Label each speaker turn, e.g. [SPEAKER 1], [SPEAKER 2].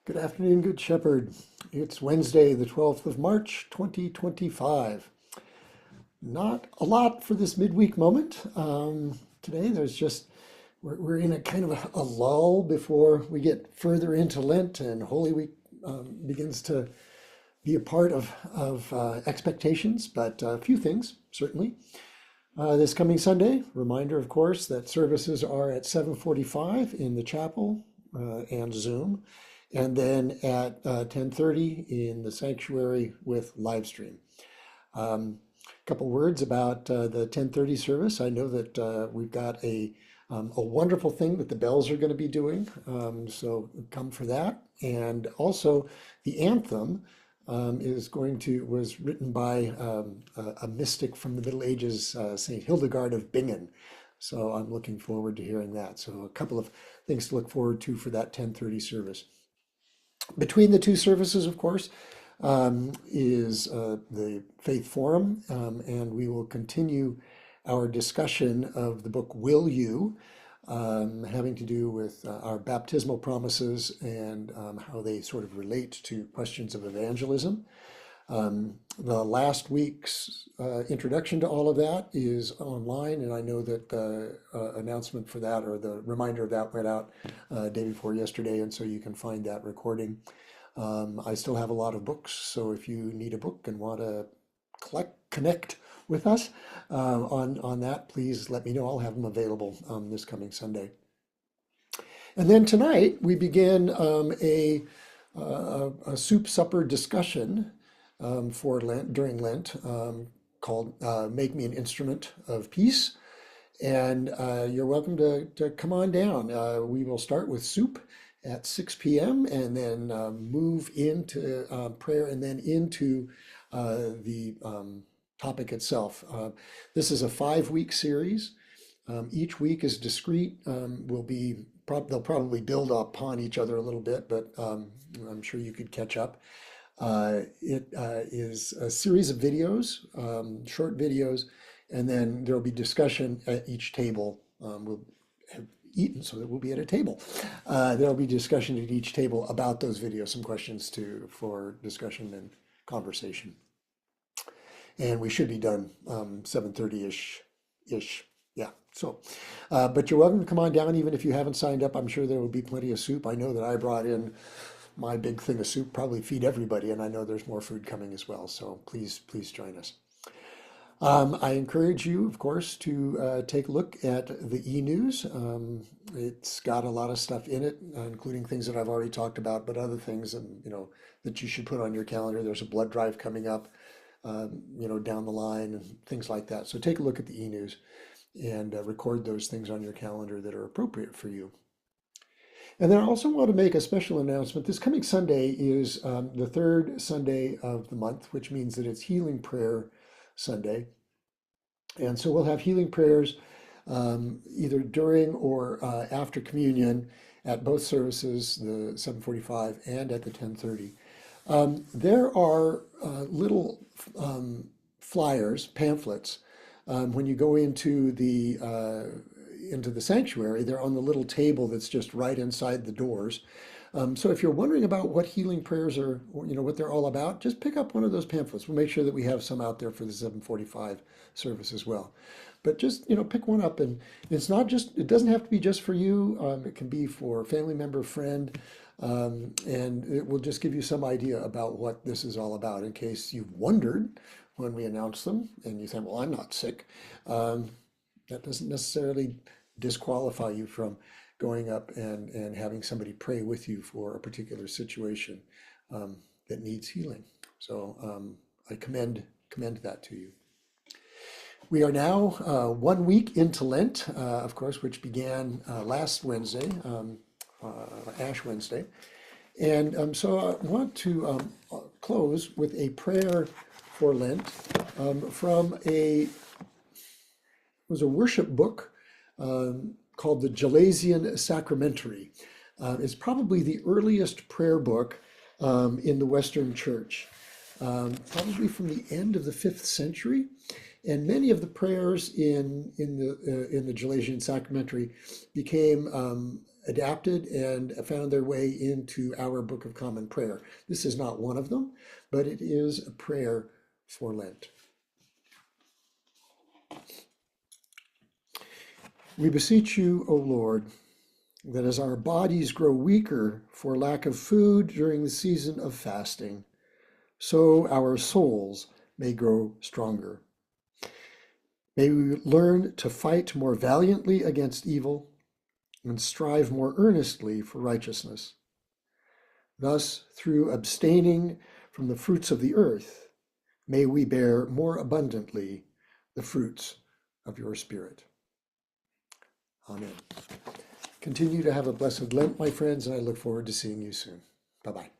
[SPEAKER 1] Good afternoon, Good Shepherd. It's Wednesday, the 12th of March, 2025. Not a lot for this midweek moment. Today, we're in a kind of a lull before we get further into Lent and Holy Week begins to be a part of expectations, but a few things, certainly. This coming Sunday, reminder, of course, that services are at 7:45 in the chapel and Zoom, and then at 10:30 in the sanctuary with live stream. Couple words about the 10:30 service. I know that we've got a wonderful thing that the bells are going to be doing, so come for that. And also, the anthem was written by a mystic from the Middle Ages, Saint Hildegard of Bingen. So I'm looking forward to hearing that. So a couple of things to look forward to for that 10:30 service. Between the two services, of course, is the Faith Forum, and we will continue our discussion of the book Will You, having to do with our baptismal promises and how they sort of relate to questions of evangelism. The last week's introduction to all of that is online, and I know that the announcement for that or the reminder of that went out day before yesterday, and so you can find that recording. I still have a lot of books, so if you need a book and want to connect with us on that, please let me know. I'll have them available this coming Sunday. And then tonight we begin a soup supper discussion for Lent, during Lent, called Make Me an Instrument of Peace. And you're welcome to come on down. We will start with soup at 6 p.m. and then move into prayer and then into the topic itself. This is a 5-week series. Each week is discrete. They'll probably build upon each other a little bit, but I'm sure you could catch up. It is a series of videos, short videos, and then there'll be discussion at each table. We'll have eaten, so that we'll be at a table. There'll be discussion at each table about those videos, some questions for discussion and conversation. And we should be done 7:30-ish. Yeah, so, but you're welcome to come on down, even if you haven't signed up. I'm sure there will be plenty of soup. I know that I brought in my big thing of soup, probably feed everybody, and I know there's more food coming as well. So please join us. I encourage you, of course, to take a look at the e-news. It's got a lot of stuff in it, including things that I've already talked about, but other things that you should put on your calendar. There's a blood drive coming up, down the line and things like that. So take a look at the e-news and record those things on your calendar that are appropriate for you. And then I also want to make a special announcement. This coming Sunday is the third Sunday of the month, which means that it's Healing Prayer Sunday. And so we'll have healing prayers either during or after communion at both services, the 7:45 and at the 10:30. There are little flyers, pamphlets, when you go into the sanctuary. They're on the little table that's just right inside the doors. So if you're wondering about what healing prayers are, what they're all about, just pick up one of those pamphlets. We'll make sure that we have some out there for the 7:45 service as well. But just, pick one up, and it doesn't have to be just for you. It can be for a family member, friend, and it will just give you some idea about what this is all about in case you've wondered when we announce them and you think, well, I'm not sick. That doesn't necessarily disqualify you from going up and having somebody pray with you for a particular situation that needs healing. So I commend that to you. We are now 1 week into Lent, of course, which began last Wednesday, Ash Wednesday. And so I want to close with a prayer for Lent from it was a worship book called the Gelasian Sacramentary. It's probably the earliest prayer book in the Western Church, probably from the end of the 5th century. And many of the prayers in the Gelasian Sacramentary became adapted and found their way into our Book of Common Prayer. This is not one of them, but it is a prayer for Lent. We beseech you, O Lord, that as our bodies grow weaker for lack of food during the season of fasting, so our souls may grow stronger. May we learn to fight more valiantly against evil and strive more earnestly for righteousness. Thus, through abstaining from the fruits of the earth, may we bear more abundantly the fruits of your Spirit. Amen. Continue to have a blessed Lent, my friends, and I look forward to seeing you soon. Bye-bye.